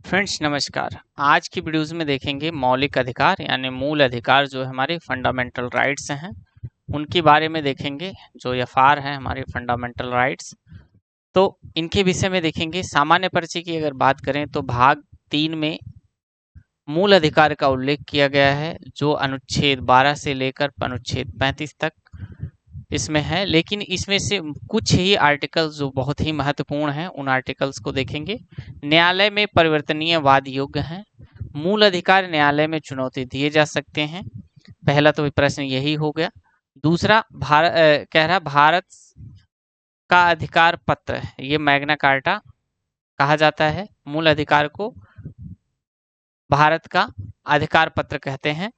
Friends नमस्कार। आज की वीडियोज़ में देखेंगे मौलिक अधिकार यानी मूल अधिकार जो हमारे फंडामेंटल राइट्स हैं उनके बारे में देखेंगे। जो एफआर हैं हमारे फंडामेंटल राइट्स, तो इनके विषय में देखेंगे। सामान्य परिचय की अगर बात करें तो भाग 3 में मूल अधिकार का उल्लेख किया गया है जो अनुच्छेद 12 से लेकर अनुच्छेद 35 तक इसमें है, लेकिन इसमें से कुछ ही आर्टिकल्स जो बहुत ही महत्वपूर्ण हैं उन आर्टिकल्स को देखेंगे। न्यायालय में परिवर्तनीय वाद योग्य हैं। मूल अधिकार न्यायालय में चुनौती दिए जा सकते हैं। पहला तो प्रश्न यही हो गया। दूसरा कह रहा भारत का अधिकार पत्र है, ये मैग्ना कार्टा कहा जाता है। मूल अधिकार को भारत का अधिकार पत्र कहते हैं।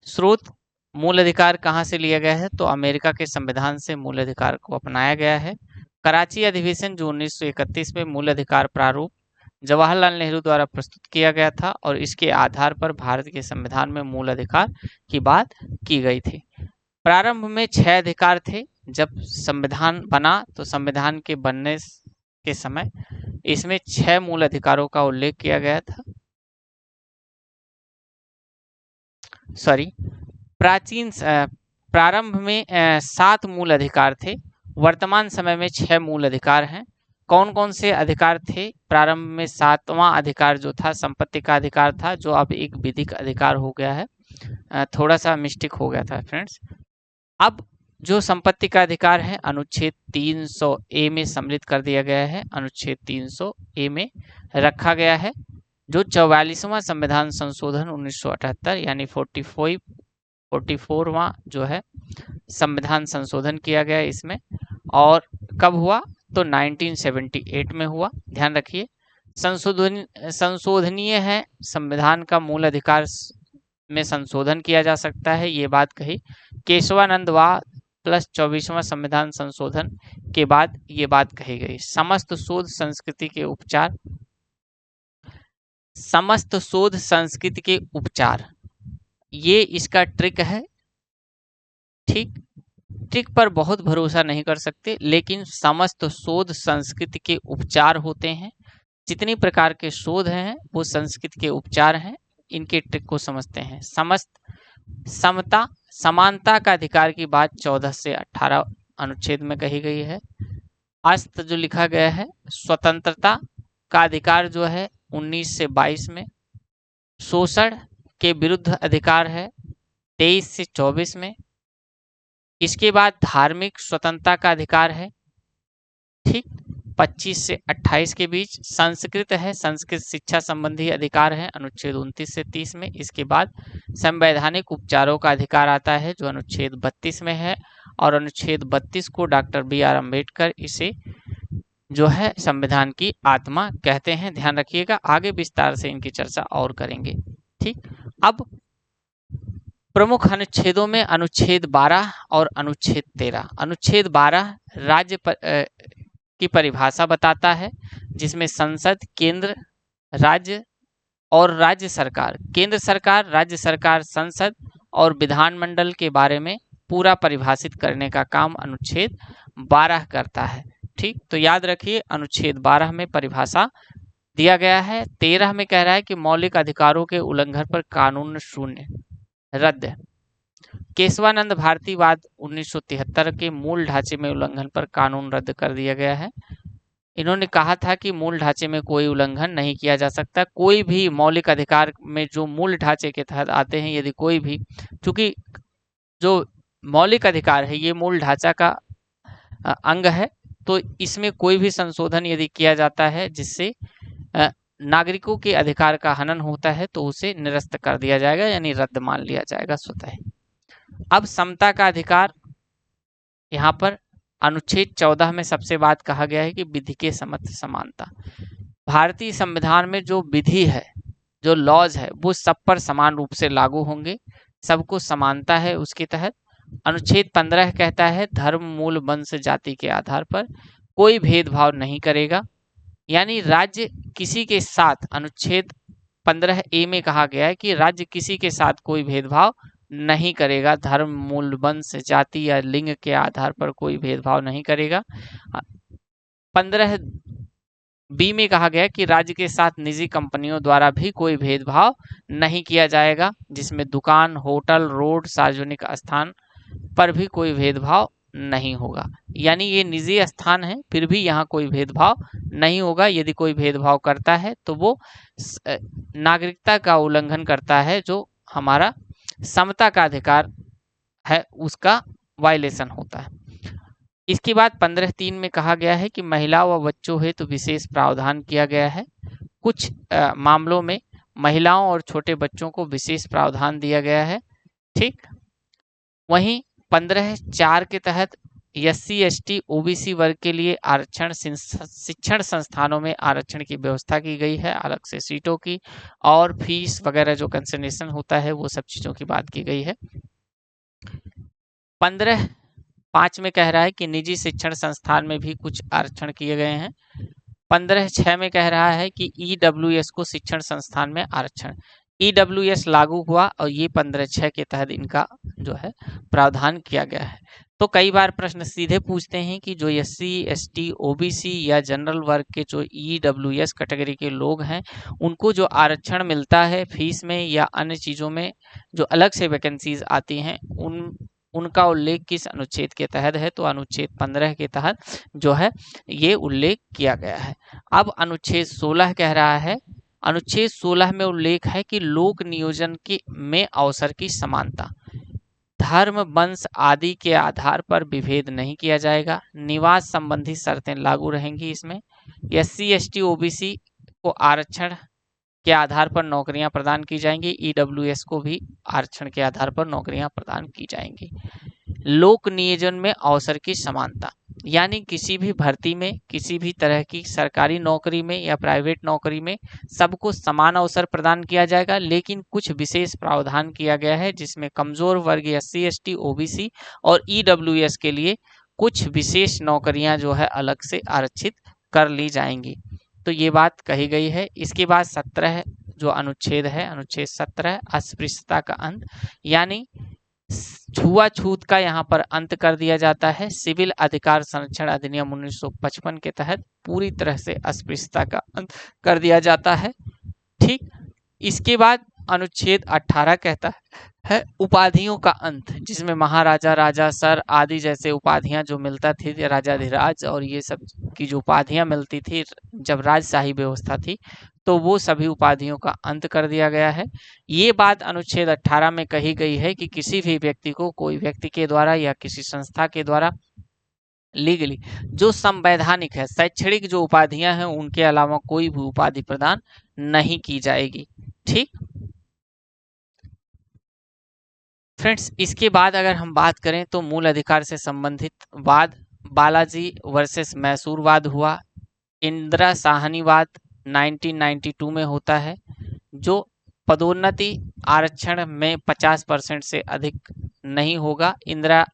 स्रोत मूल अधिकार कहाँ से लिया गया है तो अमेरिका के संविधान से मूल अधिकार को अपनाया गया है। कराची अधिवेशन जो 1931 में मूल अधिकार प्रारूप जवाहरलाल नेहरू द्वारा प्रस्तुत किया गया था और इसके आधार पर भारत के संविधान में मूल अधिकार की बात की गई थी। प्रारंभ में 6 अधिकार थे। जब संविधान बना तो संविधान के बनने के समय इसमें 6 मूल अधिकारों का उल्लेख किया गया था। प्रारंभ में 7 मूल अधिकार थे। वर्तमान समय में 6 मूल अधिकार हैं। कौन कौन से अधिकार थे? प्रारंभ में 7वां अधिकार जो था संपत्ति का अधिकार था, जो अब एक विधिक अधिकार हो गया है। थोड़ा सा मिस्टेक हो गया था फ्रेंड्स। अब जो संपत्ति का अधिकार है अनुच्छेद 300 ए में सम्मिलित कर दिया गया है। अनुच्छेद 300 ए में रखा गया है जो 44वां संविधान संशोधन 1978 यानी 44वां जो है संविधान संशोधन किया गया इसमें। और कब हुआ तो 1978 में हुआ। ध्यान रखिए, संशोधनीय है। संविधान का मूल अधिकार में संशोधन किया जा सकता है, ये बात कही। केशवानंद वाद प्लस 24वां संविधान संशोधन के बाद ये बात कही गई। समस्त शोध संस्कृति के उपचार, समस्त शोध संस्कृति के उपचार, ये इसका ट्रिक है। ठीक, ट्रिक पर बहुत भरोसा नहीं कर सकते, लेकिन समस्त शोध संस्कृति के उपचार होते हैं। जितनी प्रकार के शोध हैं वो संस्कृति के उपचार हैं। इनके ट्रिक को समझते हैं। समस्त समता समानता का अधिकार की बात 14 से 18 अनुच्छेद में कही गई है। अस्त जो लिखा गया है स्वतंत्रता का अधिकार जो है 19 से 22 में। शोषण के विरुद्ध अधिकार है 23 से 24 में। इसके बाद धार्मिक स्वतंत्रता का अधिकार है, ठीक, 25 से 28 के बीच। संस्कृत है, संस्कृत शिक्षा संबंधी अधिकार है अनुच्छेद 29 से 30 में। इसके बाद संवैधानिक उपचारों का अधिकार आता है जो अनुच्छेद 32 में है, और अनुच्छेद 32 को डॉक्टर BR अम्बेडकर इसे जो है संविधान की आत्मा कहते हैं। ध्यान रखिएगा, आगे विस्तार से इनकी चर्चा और करेंगे। ठीक, अब प्रमुख अनुच्छेदों में अनुच्छेद 12 और अनुच्छेद 13। अनुच्छेद 12 राज्य की परिभाषा बताता है, जिसमें संसद, केंद्र, राज्य और राज्य सरकार, केंद्र सरकार, राज्य सरकार, संसद और विधानमंडल के बारे में पूरा परिभाषित करने का काम अनुच्छेद 12 करता है। ठीक, तो याद रखिए अनुच्छेद 12 में परिभाषा दिया गया है। 13 में कह रहा है कि मौलिक अधिकारों के उल्लंघन पर कानून शून्य रद्द। केशवानंद भारतीवाद 1973 के मूल ढांचे में उल्लंघन पर कानून रद्द कर दिया गया है। इन्होंने कहा था कि मूल ढांचे में कोई उल्लंघन नहीं किया जा सकता। कोई भी मौलिक अधिकार में जो मूल ढांचे के तहत आते हैं, यदि कोई भी, चूंकि जो मौलिक अधिकार है ये मूल ढांचा का अंग है, तो इसमें कोई भी संशोधन यदि किया जाता है जिससे नागरिकों के अधिकार का हनन होता है तो उसे निरस्त कर दिया जाएगा, यानी रद्द मान लिया जाएगा स्वतः। अब समता का अधिकार, यहाँ पर अनुच्छेद 14 में सबसे बात कहा गया है कि विधि के समक्ष समानता। भारतीय संविधान में जो विधि है, जो लॉज है, वो सब पर समान रूप से लागू होंगे, सबको समानता है उसके तहत। अनुच्छेद 15 कहता है धर्म, मूल, वंश, जाति के आधार पर कोई भेदभाव नहीं करेगा, यानी राज्य किसी के साथ, अनुच्छेद 15A में कहा गया है कि राज्य किसी के साथ कोई भेदभाव नहीं करेगा। धर्म, मूल, वंश, जाति या लिंग के आधार पर कोई भेदभाव नहीं करेगा। 15 बी में कहा गया कि राज्य के साथ निजी कंपनियों द्वारा भी कोई भेदभाव नहीं किया जाएगा, जिसमें दुकान, होटल, रोड, सार्वजनिक स्थान पर भी कोई भेदभाव नहीं होगा। यानी ये निजी स्थान है, फिर भी यहाँ कोई भेदभाव नहीं होगा। यदि कोई भेदभाव करता है तो वो नागरिकता का उल्लंघन करता है, जो हमारा समता का अधिकार है उसका वायलेशन होता है। इसके बाद 15(3) में कहा गया है कि महिला व बच्चों हेतु विशेष प्रावधान किया गया है। कुछ मामलों में महिलाओं और छोटे बच्चों को विशेष प्रावधान दिया गया है। ठीक, वहीं 15(4) के तहत SC, ST, OBC वर्ग के लिए आरक्षण शिक्षण संस्थानों में आरक्षण की व्यवस्था की गई है, अलग से सीटों की और फीस वगैरह जो कंसेशन होता है वो सब चीज़ों की बात की गई है। 15(5) में कह रहा है कि निजी शिक्षण संस्थान में भी कुछ आरक्षण किए गए हैं। 15(6) में कह रहा है कि EWS को शिक्षण संस्थान में आरक्षण, EWS लागू हुआ और ये 15(6) के तहत इनका जो है प्रावधान किया गया है। तो कई बार प्रश्न सीधे पूछते हैं कि जो SC, ST, OBC या जनरल वर्ग के जो EWS कैटेगरी के लोग हैं उनको जो आरक्षण मिलता है फीस में या अन्य चीज़ों में, जो अलग से वैकेंसीज आती हैं, उनका उल्लेख किस अनुच्छेद के तहत है? तो अनुच्छेद 15 के तहत जो है ये उल्लेख किया गया है। अब अनुच्छेद 16 कह रहा है, अनुच्छेद 16 में उल्लेख है कि लोक नियोजन में अवसर की समानता, धर्म, वंश आदि के आधार पर विभेद नहीं किया जाएगा। निवास संबंधी शर्तें लागू रहेंगी। इसमें SC, ST, OBC को आरक्षण के आधार पर नौकरियां प्रदान की जाएंगी, EWS को भी आरक्षण के आधार पर नौकरियां प्रदान की जाएंगी। लोक नियोजन में अवसर की समानता, यानी किसी भी भर्ती में, किसी भी तरह की सरकारी नौकरी में या प्राइवेट नौकरी में सबको समान अवसर प्रदान किया जाएगा, लेकिन कुछ विशेष प्रावधान किया गया है जिसमें कमजोर वर्ग SC, ST, OBC और EWS के लिए कुछ विशेष नौकरियां जो है अलग से आरक्षित कर ली जाएंगी। तो ये बात कही गई है। इसके बाद 17 जो अनुच्छेद है, अनुच्छेद 17 अस्पृश्यता का अंत, यानी छुआछूत का यहाँ पर अंत कर दिया जाता है। सिविल अधिकार संरक्षण अधिनियम 1955 के तहत पूरी तरह से अस्पृश्यता का अंत कर दिया जाता है। ठीक, इसके बाद अनुच्छेद 18 कहता है उपाधियों का अंत, जिसमें महाराजा, राजा, सर आदि जैसे उपाधियां जो मिलता थी, राजाधिराज और ये सब की जो उपाधियां मिलती थी जब राजशाही व्यवस्था थी, तो वो सभी उपाधियों का अंत कर दिया गया है। ये बात अनुच्छेद 18 में कही गई है कि किसी भी व्यक्ति को कोई व्यक्ति के द्वारा या किसी संस्था के द्वारा लीगली जो संवैधानिक है, शैक्षणिक जो उपाधियां हैं, उनके अलावा कोई भी उपाधि प्रदान नहीं की जाएगी। ठीक फ्रेंड्स, इसके बाद अगर हम बात करें तो मूल अधिकार से संबंधित वाद, बालाजी वर्सेस मैसूर वाद हुआ। इंदिरा साहनी वाद 1992 में होता है, जो पदोन्नति आरक्षण में 50% से अधिक नहीं होगा। इंदिरा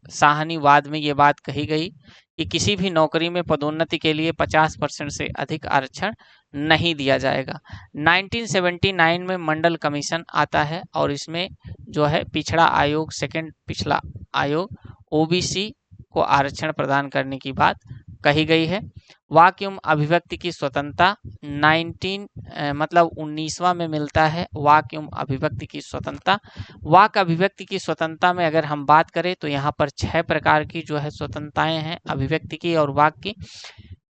साहनी वाद में ये बात कही गई कि किसी भी नौकरी में पदोन्नति के लिए 50% से अधिक आरक्षण नहीं दिया जाएगा। 1979 में मंडल कमीशन आता है और इसमें जो है पिछड़ा आयोग, सेकंड पिछड़ा आयोग, OBC को आरक्षण प्रदान करने की बात कही गई है। वाक एवं अभिव्यक्ति की स्वतंत्रता 19वां में मिलता है। वाक एवं अभिव्यक्ति की स्वतंत्रता, वाक अभिव्यक्ति की स्वतंत्रता में अगर हम बात करें तो यहाँ पर 6 प्रकार की जो है स्वतंत्रताएं हैं अभिव्यक्ति की और वाक की।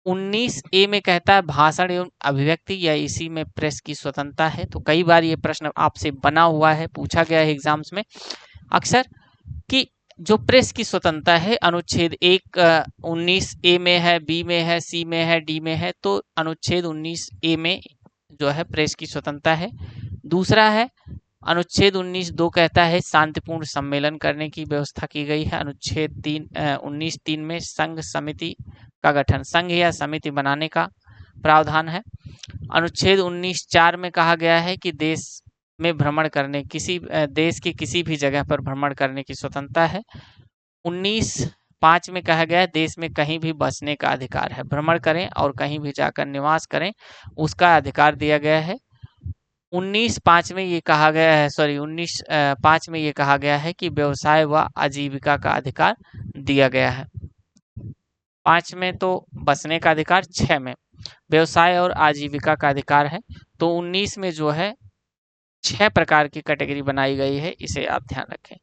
19A में कहता है भाषण एवं अभिव्यक्ति या इसी में प्रेस की स्वतंत्रता है। तो कई बार ये प्रश्न आपसे बना हुआ है, पूछा गया है एग्जाम्स में अक्सर कि जो प्रेस की स्वतंत्रता है अनुच्छेद 1 19A में है, B में है, C में है, D में है। तो अनुच्छेद 19A में जो है प्रेस की स्वतंत्रता है। दूसरा है अनुच्छेद 19(2) कहता है शांतिपूर्ण सम्मेलन करने की व्यवस्था की गई है। अनुच्छेद 19(3) में संघ समिति का गठन, संघ या समिति बनाने का प्रावधान है। अनुच्छेद 19(4) में कहा गया है कि देश में भ्रमण करने, किसी देश की किसी भी जगह पर भ्रमण करने की स्वतंत्रता है। 19(5) में कहा गया है देश में कहीं भी बसने का अधिकार है, भ्रमण करें और कहीं भी जाकर निवास करें उसका अधिकार दिया गया है। 19(5) में ये कहा गया है 19(5) में ये कहा गया है कि व्यवसाय व आजीविका का अधिकार दिया गया है। 5 में तो बसने का अधिकार, 6 में व्यवसाय और आजीविका का अधिकार है। तो 19 में जो है 6 प्रकार की कैटेगरी बनाई गई है, इसे आप ध्यान रखें।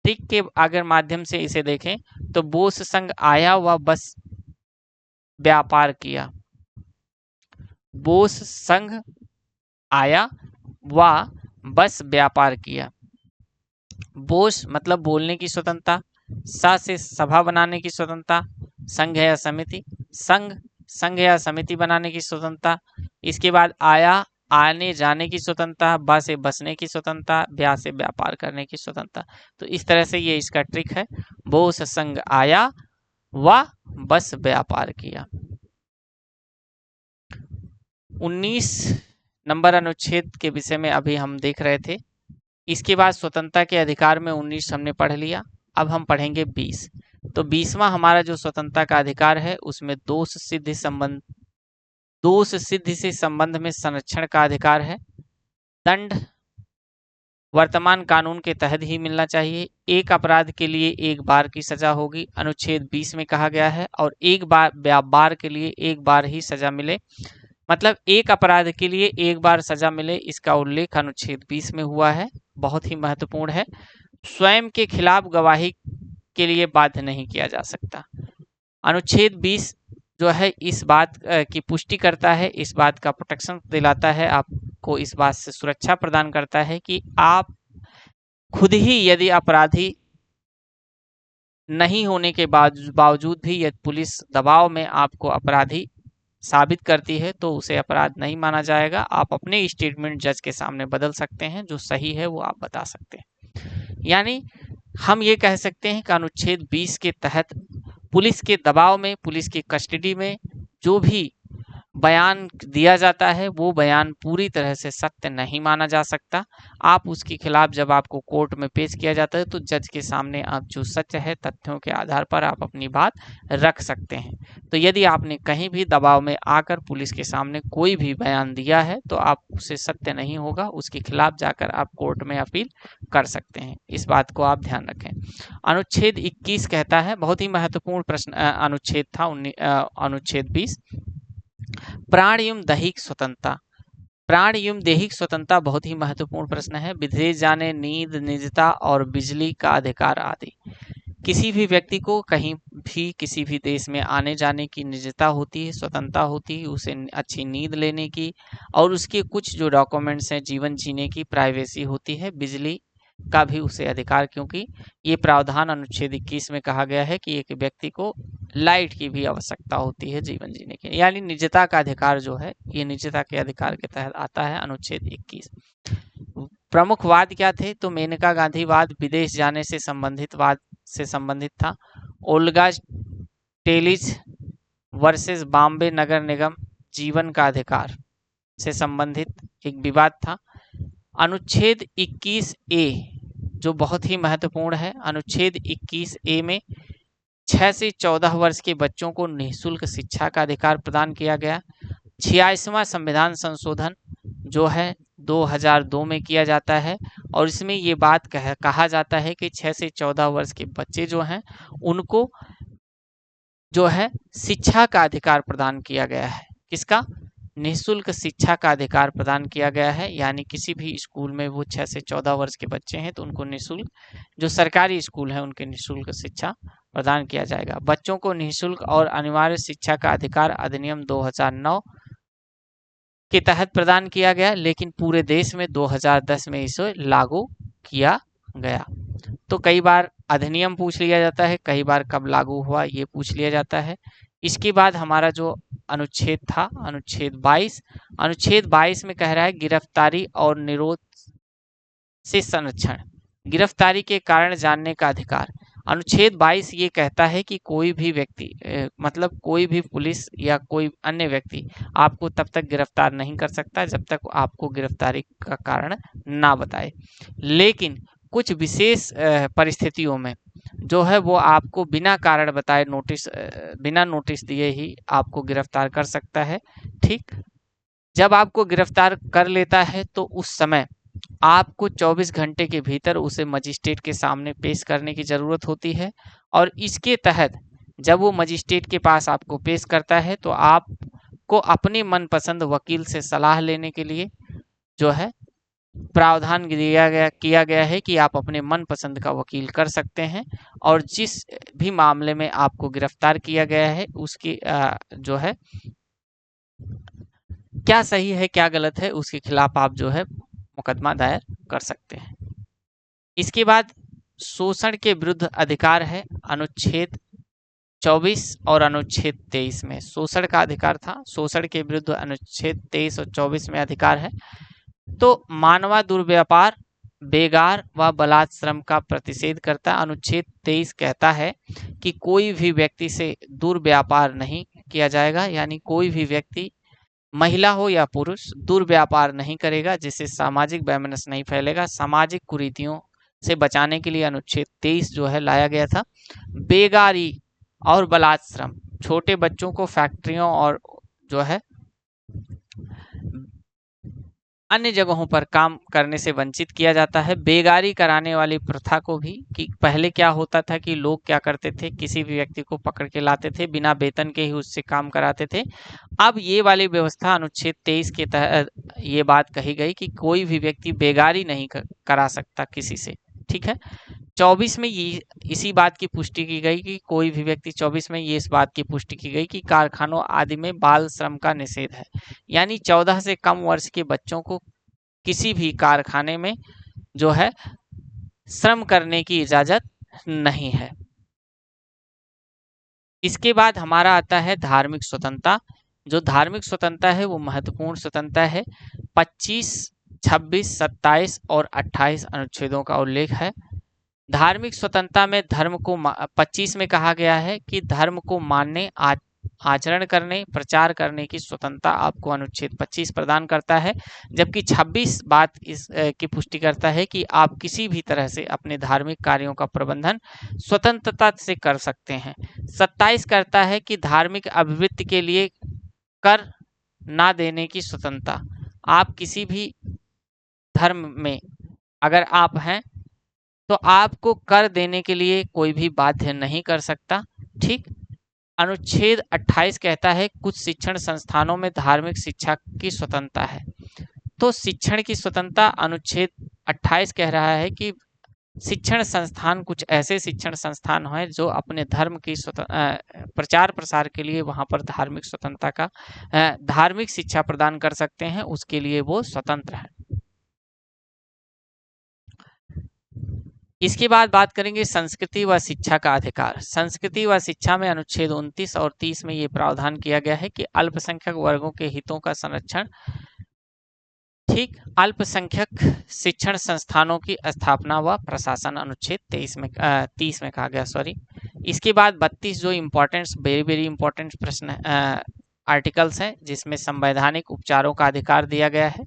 ट्रिक के अगर माध्यम से इसे देखें तो बोस संघ आया व बस व्यापार किया। बोस संघ आया व बस व्यापार किया। बोस मतलब बोलने की स्वतंत्रता, सा से सभा बनाने की स्वतंत्रता, संघ या समिति, संघ या समिति बनाने की स्वतंत्रता। इसके बाद आया आने जाने की स्वतंत्रता, बा से बसने की स्वतंत्रता, ब्या से व्यापार करने की स्वतंत्रता। तो इस तरह से ये इसका ट्रिक है। बोस संघ आया व बस व्यापार किया। 19 नंबर अनुच्छेद के विषय में अभी हम देख रहे थे। इसके बाद स्वतंत्रता के अधिकार में 19 हमने पढ़ लिया। अब हम पढ़ेंगे 20। तो 20वां हमारा जो स्वतंत्रता का अधिकार है उसमें दोष सिद्धि से संबंध में संरक्षण का अधिकार है। दंड वर्तमान कानून के तहत ही मिलना चाहिए। एक अपराध के लिए एक बार की सजा होगी, अनुच्छेद 20 में कहा गया है। और एक बार के लिए एक बार ही सजा मिले, मतलब एक अपराध के लिए एक बार सजा मिले, इसका उल्लेख अनुच्छेद 20 में हुआ है। बहुत ही महत्वपूर्ण है। स्वयं के खिलाफ गवाही के लिए बाध्य नहीं किया जा सकता। अनुच्छेद 20 जो है इस बात की पुष्टि करता है, इस बात का प्रोटेक्शन दिलाता है, आपको इस बात से सुरक्षा प्रदान करता है कि आप खुद ही यदि अपराधी नहीं होने के बावजूद भी यदि पुलिस दबाव में आपको अपराधी साबित करती है तो उसे अपराध नहीं माना जाएगा। आप अपने स्टेटमेंट जज के सामने बदल सकते हैं, जो सही है वो आप बता सकते हैं। यानी हम ये कह सकते हैं कि अनुच्छेद 20 के तहत पुलिस के दबाव में, पुलिस की कस्टडी में जो भी बयान दिया जाता है वो बयान पूरी तरह से सत्य नहीं माना जा सकता। आप उसके खिलाफ जब आपको कोर्ट में पेश किया जाता है तो जज के सामने आप जो सच है तथ्यों के आधार पर आप अपनी बात रख सकते हैं। तो यदि आपने कहीं भी दबाव में आकर पुलिस के सामने कोई भी बयान दिया है तो आप उसे सत्य नहीं होगा, उसके खिलाफ जाकर आप कोर्ट में अपील कर सकते हैं। इस बात को आप ध्यान रखें। अनुच्छेद 21 कहता है, बहुत ही महत्वपूर्ण प्रश्न अनुच्छेद था अनुच्छेद 20, प्राण एवं दैहिक स्वतंत्रता। प्राण एवं दैहिक स्वतंत्रता बहुत ही महत्वपूर्ण प्रश्न है। विदेश जाने, नींद, निजता और बिजली का अधिकार आदि। किसी भी व्यक्ति को कहीं भी किसी भी देश में आने जाने की निजता होती है, स्वतंत्रता होती है, उसे अच्छी नींद लेने की और उसके कुछ जो डॉक्यूमेंट्स हैं जीवन जीने की प्राइवेसी होती है। बिजली का भी उसे अधिकार, क्योंकि ये प्रावधान अनुच्छेद 21 में कहा गया है कि एक व्यक्ति को लाइट की भी आवश्यकता होती है जीवन जीने के, यानी निजता का अधिकार जो है ये निजता के अधिकार के तहत आता है अनुच्छेद 21। प्रमुख वाद क्या थे? तो मेनका गांधी वाद विदेश जाने से संबंधित था। ओल्गा टेलिज वर्सेस बॉम्बे नगर निगम जीवन का अधिकार से संबंधित एक विवाद था। अनुच्छेद 21A जो बहुत ही महत्वपूर्ण है, अनुच्छेद 21A में 6 से 14 वर्ष के बच्चों को निःशुल्क शिक्षा का अधिकार प्रदान किया गया। 86वां संविधान संशोधन जो है 2002 में किया जाता है और इसमें ये बात कहा जाता है कि 6 से 14 वर्ष के बच्चे जो हैं उनको जो है शिक्षा का अधिकार प्रदान किया गया है। किसका? निःशुल्क शिक्षा का अधिकार प्रदान किया गया है। यानी किसी भी स्कूल में वो 6 से 14 वर्ष के बच्चे हैं तो उनको निःशुल्क, जो सरकारी स्कूल है उनके निःशुल्क शिक्षा प्रदान किया जाएगा। बच्चों को निःशुल्क और अनिवार्य शिक्षा का अधिकार अधिनियम 2009 के तहत प्रदान किया गया, लेकिन पूरे देश में 2010 में इसे लागू किया गया। तो कई बार अधिनियम पूछ लिया जाता है, कई बार कब लागू हुआ ये पूछ लिया जाता है। इसके बाद हमारा जो अनुच्छेद था अनुच्छेद 22 में कह रहा है गिरफ्तारी और निरोध से संरक्षण, गिरफ्तारी के कारण जानने का अधिकार। अनुच्छेद 22 ये कहता है कि कोई भी व्यक्ति मतलब कोई भी पुलिस या कोई अन्य व्यक्ति आपको तब तक गिरफ्तार नहीं कर सकता जब तक आपको गिरफ्तारी का कारण ना बताए, लेकिन कुछ विशेष परिस्थितियों में जो है वो आपको बिना कारण बताए बिना नोटिस दिए ही आपको गिरफ्तार कर सकता है। ठीक, जब आपको गिरफ्तार कर लेता है तो उस समय आपको 24 घंटे के भीतर उसे मजिस्ट्रेट के सामने पेश करने की ज़रूरत होती है और इसके तहत जब वो मजिस्ट्रेट के पास आपको पेश करता है तो आप को अपने मनपसंद वकील से सलाह लेने के लिए जो है प्रावधान किया गया है कि आप अपने मनपसंद का वकील कर सकते हैं, और जिस भी मामले में आपको गिरफ्तार किया गया है उसकी जो है क्या सही है क्या गलत है उसके खिलाफ आप जो है मुकदमा दायर कर सकते हैं। इसके बाद शोषण के विरुद्ध अधिकार है अनुच्छेद 24 और अनुच्छेद 23 में। शोषण का अधिकार था, शोषण के विरुद्ध अनुच्छेद 23 और 24 में अधिकार है। तो मानवा दुर्व्यापार, बेगार व बलात्श्रम का प्रतिषेध करता। अनुच्छेद 23 कहता है कि कोई भी व्यक्ति से दुर्व्यापार नहीं किया जाएगा, यानी कोई भी व्यक्ति महिला हो या पुरुष दुर्व्यापार नहीं करेगा, जिससे सामाजिक वैमनस्य नहीं फैलेगा। सामाजिक कुरीतियों से बचाने के लिए अनुच्छेद 23 जो है लाया गया था। बेगारी और बलात्श्रम, छोटे बच्चों को फैक्ट्रियों और जो है अन्य जगहों पर काम करने से वंचित किया जाता है। बेगारी कराने वाली प्रथा को भी, कि पहले क्या होता था कि लोग क्या करते थे, किसी भी व्यक्ति को पकड़ के लाते थे, बिना वेतन के ही उससे काम कराते थे। अब ये वाली व्यवस्था अनुच्छेद 23 के तहत ये बात कही गई कि कोई भी व्यक्ति बेगारी नहीं करा सकता किसी से, ठीक है। 24 में ये इसी बात की पुष्टि की गई कि कोई भी व्यक्ति 24 में ये इस बात की पुष्टि की गई कि कारखानों आदि में बाल श्रम का निषेध है, यानी 14 से कम वर्ष के बच्चों को किसी भी कारखाने में जो है श्रम करने की इजाजत नहीं है। इसके बाद हमारा आता है धार्मिक स्वतंत्रता। जो धार्मिक स्वतंत्रता है वो महत्वपूर्ण स्वतंत्रता है। 25, 26, 27 और 28 अनुच्छेदों का उल्लेख है। धार्मिक स्वतंत्रता में धर्म को 25 में कहा गया है कि धर्म को मानने, आचरण करने, प्रचार करने की स्वतंत्रता आपको अनुच्छेद 25 प्रदान करता है। जबकि 26 बात इस की पुष्टि करता है कि आप किसी भी तरह से अपने धार्मिक कार्यों का प्रबंधन स्वतंत्रता से कर सकते हैं। 27 करता है कि धार्मिक अभिवृत्ति के लिए कर ना देने की स्वतंत्रता। आप किसी भी धर्म में अगर आप हैं तो आपको कर देने के लिए कोई भी बाध्य नहीं कर सकता, ठीक। अनुच्छेद 28 कहता है कुछ शिक्षण संस्थानों में धार्मिक शिक्षा की स्वतंत्रता है। तो शिक्षण की स्वतंत्रता अनुच्छेद 28 कह रहा है कि शिक्षण संस्थान, कुछ ऐसे शिक्षण संस्थान हैं जो अपने धर्म की प्रचार प्रसार के लिए वहां पर धार्मिक स्वतंत्रता का धार्मिक शिक्षा प्रदान कर सकते हैं, उसके लिए वो स्वतंत्र है। इसके बाद बात करेंगे संस्कृति व शिक्षा का अधिकार। संस्कृति व शिक्षा में अनुच्छेद 29 और 30 में ये प्रावधान किया गया है कि अल्पसंख्यक वर्गों के हितों का संरक्षण, ठीक। अल्पसंख्यक शिक्षण संस्थानों की स्थापना व प्रशासन अनुच्छेद 30 में कहा गया, सॉरी। इसके बाद 32 जो इम्पोर्टेंट, वेरी वेरी इंपॉर्टेंट प्रश्न आर्टिकल्स हैं, जिसमें संवैधानिक उपचारों का अधिकार दिया गया है।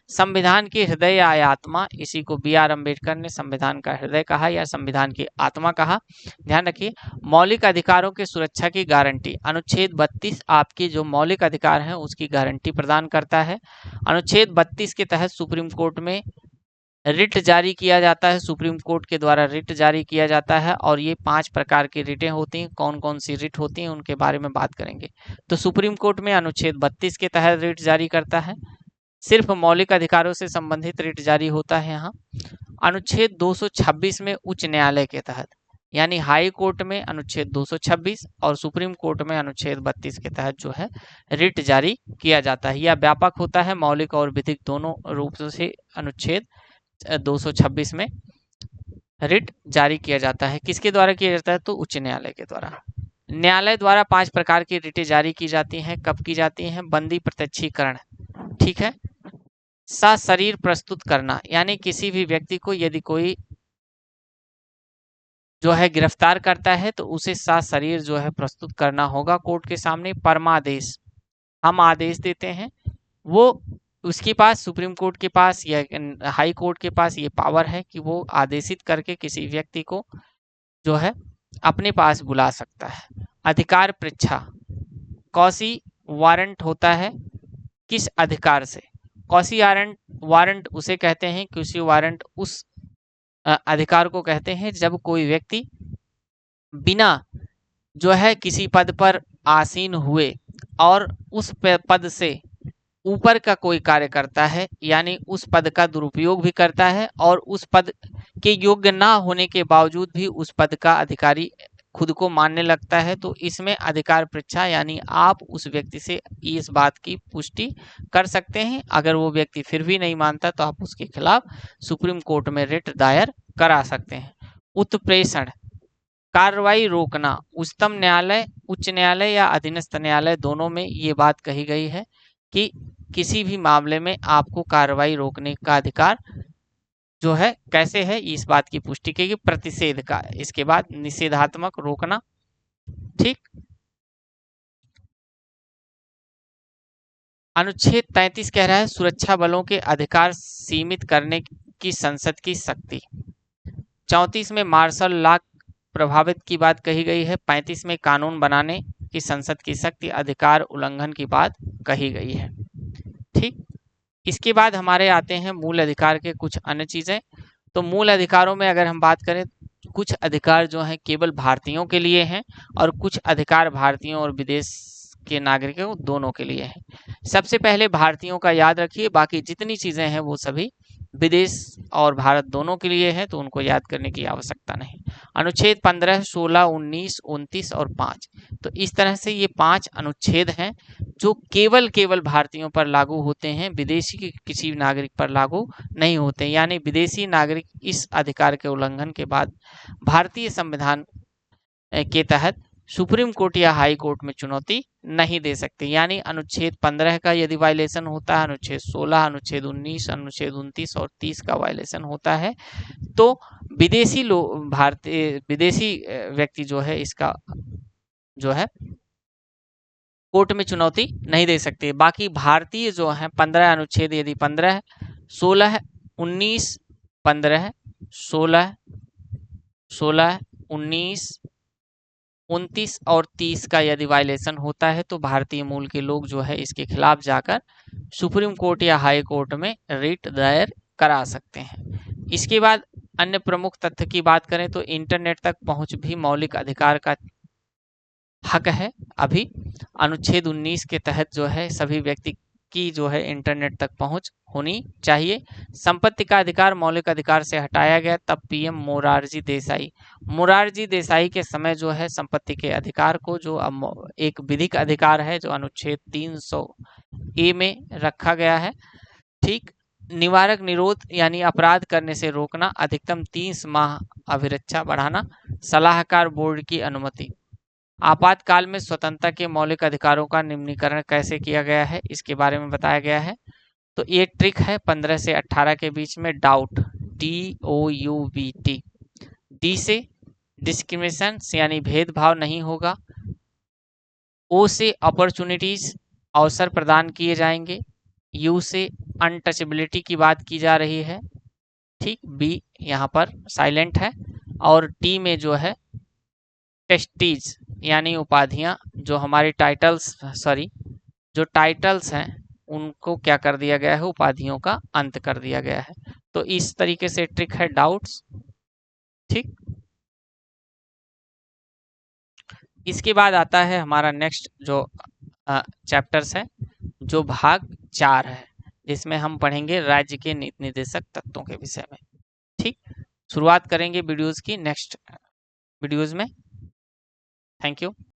संविधान की हृदय या आत्मा, इसी को बी आर अम्बेडकर ने संविधान का हृदय कहा या संविधान की आत्मा कहा। ध्यान रखिए, मौलिक अधिकारों की सुरक्षा की गारंटी, अनुच्छेद 32 आपके जो मौलिक अधिकार हैं उसकी गारंटी प्रदान करता है। अनुच्छेद 32 के तहत सुप्रीम कोर्ट में रिट जारी किया जाता है, सुप्रीम कोर्ट के द्वारा रिट जारी किया जाता है, और ये 5 प्रकार की रिटें होती हैं। कौन कौन सी रिट होती हैं उनके बारे में बात करेंगे। तो सुप्रीम कोर्ट में अनुच्छेद 32 के तहत रिट जारी करता है, सिर्फ मौलिक अधिकारों से संबंधित रिट जारी होता है यहाँ। अनुच्छेद 226 में उच्च न्यायालय के तहत, यानी हाई कोर्ट में अनुच्छेद 226 और सुप्रीम कोर्ट में अनुच्छेद 32 के तहत जो है रिट जारी किया जाता है। यह व्यापक होता है, मौलिक और विधिक दोनों रूप से अनुच्छेद 226 में रिट जारी किया जाता है। किसके द्वारा किया जाता है? तो उच्च न्यायालय के द्वारा। न्यायालय द्वारा 5 प्रकार की रिटें जारी की जाती हैं। कब की जाती हैं? बंदी प्रत्यक्षीकरण, ठीक है। सशरीर प्रस्तुत करना, यानी किसी भी व्यक्ति को यदि कोई जो है गिरफ्तार करता है तो उसे सशरीर जो है प्रस्तुत करना होगा कोर्ट के सामने। परमादेश, हम आदेश देते हैं, वो उसके पास, सुप्रीम कोर्ट के पास या हाई कोर्ट के पास ये पावर है कि वो आदेशित करके किसी व्यक्ति को जो है अपने पास बुला सकता है। अधिकार परीक्षा, कौशी वारंट होता है किस अधिकार से? कौशी वारंट उसे कहते हैं, कौशी वारंट उस अधिकार को कहते हैं जब कोई व्यक्ति बिना जो है किसी पद पर आसीन हुए और उस पद से ऊपर का कोई कार्य करता है, यानी उस पद का दुरुपयोग भी करता है और उस पद के योग्य ना होने के बावजूद भी उस पद का अधिकारी खुद को मानने लगता है, तो इसमें अधिकार परीक्षा यानी आप उस व्यक्ति से इस बात की पुष्टि कर सकते हैं। अगर वो व्यक्ति फिर भी नहीं मानता तो आप उसके खिलाफ सुप्रीम कोर्ट में रिट दायर करा सकते हैं। उत्प्रेषण, कार्रवाई रोकना। उच्चतम न्यायालय, उच्च न्यायालय या अधीनस्थ न्यायालय दोनों में ये बात कही गई है कि किसी भी मामले में आपको कार्रवाई रोकने का अधिकार जो है कैसे है, इस बात की पुष्टि की प्रतिषेध का, इसके बाद निषेधात्मक रोकना। ठीक। अनुच्छेद 33 कह रहा है सुरक्षा बलों के अधिकार सीमित करने की संसद की शक्ति। 34 में मार्शल लॉ प्रभावित की बात कही गई है। 35 में कानून बनाने की संसद की शक्ति, अधिकार उल्लंघन की बात कही गई है। ठीक। इसके बाद हमारे आते हैं मूल अधिकार के कुछ अन्य चीजें। तो मूल अधिकारों में अगर हम बात करें, कुछ अधिकार जो हैं केवल भारतीयों के लिए हैं और कुछ अधिकार भारतीयों और विदेश के नागरिकों दोनों के लिए हैं। सबसे पहले भारतीयों का याद रखिए, बाकी जितनी चीजें हैं वो सभी विदेश और भारत दोनों के लिए है, तो उनको याद करने की आवश्यकता नहीं। अनुच्छेद 15, 16, 19, 29 और 5। तो इस तरह से ये 5 अनुच्छेद हैं जो केवल भारतीयों पर लागू होते हैं, विदेशी के किसी नागरिक पर लागू नहीं होते। यानी विदेशी नागरिक इस अधिकार के उल्लंघन के बाद भारतीय संविधान के तहत सुप्रीम कोर्ट या हाई कोर्ट में चुनौती नहीं दे सकते। यानी अनुच्छेद 15 का यदि वायलेशन होता है, अनुच्छेद 16, अनुच्छेद 19, अनुच्छेद 29 और 30 का वायलेशन होता है, तो विदेशी लोग, भारतीय विदेशी व्यक्ति जो है इसका जो है कोर्ट में चुनौती नहीं दे सकते। बाकी भारतीय जो है 15 अनुच्छेद, यदि 15, 16, 19, 15, 16, 19, 29 और 30 का यदि वायलेशन होता है तो भारतीय मूल के लोग जो है इसके खिलाफ जाकर सुप्रीम कोर्ट या हाई कोर्ट में रिट दायर करा सकते हैं। इसके बाद अन्य प्रमुख तथ्य की बात करें तो इंटरनेट तक पहुंच भी मौलिक अधिकार का हक है। अभी अनुच्छेद 19 के तहत जो है सभी व्यक्ति की जो है इंटरनेट तक पहुंच होनी चाहिए। संपत्ति का अधिकार मौलिक अधिकार से हटाया गया तब पीएम मोरारजी देसाई के समय जो है संपत्ति के अधिकार को जो एक विधिक अधिकार है जो अनुच्छेद 300 ए में रखा गया है। ठीक। निवारक निरोध यानी अपराध करने से रोकना, अधिकतम 30 माह अभिरक्षा बढ़ाना, सलाहकार बोर्ड की अनुमति। आपातकाल में स्वतंत्रता के मौलिक अधिकारों का निम्नीकरण कैसे किया गया है इसके बारे में बताया गया है। तो ये ट्रिक है 15 से 18 के बीच में डाउट, DOUBT। डी से डिस्क्रिमिनेशन यानी भेदभाव नहीं होगा। ओ से अपॉर्चुनिटीज अवसर प्रदान किए जाएंगे। यू से अनटचेबिलिटी की बात की जा रही है। ठीक। बी यहाँ पर साइलेंट है। और टी में जो है टेस्टीज यानी उपाधियां, जो हमारी जो टाइटल्स हैं उनको क्या कर दिया गया है, उपाधियों का अंत कर दिया गया है। तो इस तरीके से ट्रिक है डाउट्स। ठीक। इसके बाद आता है हमारा नेक्स्ट जो चैप्टर्स है, जो भाग 4 है, जिसमें हम पढ़ेंगे राज्य के नीति निर्देशक तत्वों के विषय में। ठीक। शुरुआत करेंगे वीडियोस की नेक्स्ट वीडियोस में। Thank you.